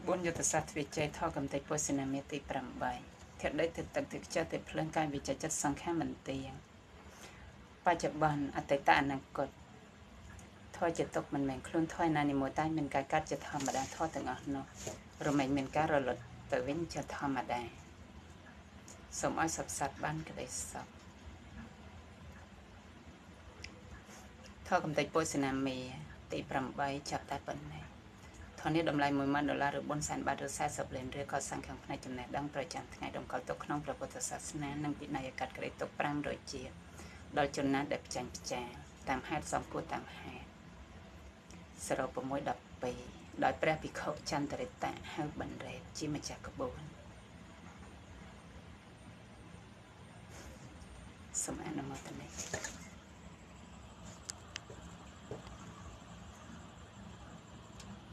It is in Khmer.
4យុទ្ធសាស្ត្រវិជ័យថតកំទេចពោសនាមាទី8ធាតុដីទឹកទឹកខ្ជិលទឹកភ្លើងកាយវិចចិត្តសង្ខារមិនទៀងបច្ចុប្បន្នអតីតអនាគតថយចិត្តទុកមិនមែនខ្លួនថយណានីមួយតែមានការកាត់ជាធម្មតាថយទាំងអស់នោះរមែងមានការរលត់ទៅវិញជាធម្មតាសូមឲ្យសពសត្វបានក្តីសុខថតកំទេចពោសនាមាទី8ចាប់តែប៉ុណ្ណេះធននេះតម្លៃ$10,000ឬ4សែនបាតឬ40លានរៀលក៏សង្ឃឹមផ្នែកចំណេះដឹងប្រចាំថ្ងៃតម្កល់ទុកក្នុងព្រះពុទ្ធសាសនានិងវិន័យកាត់ក្តីទុក500ជាដល់ជនណាដែលផ្ចាញ់ផ្ចាតាមហេតុសំគួរតាមហេតុ0612ដោយព្រះភិក្ខុចន្ទរិតៈហៅបណ្ឌិតជាម្ចាស់ក្បួនសូមអនុមោទនា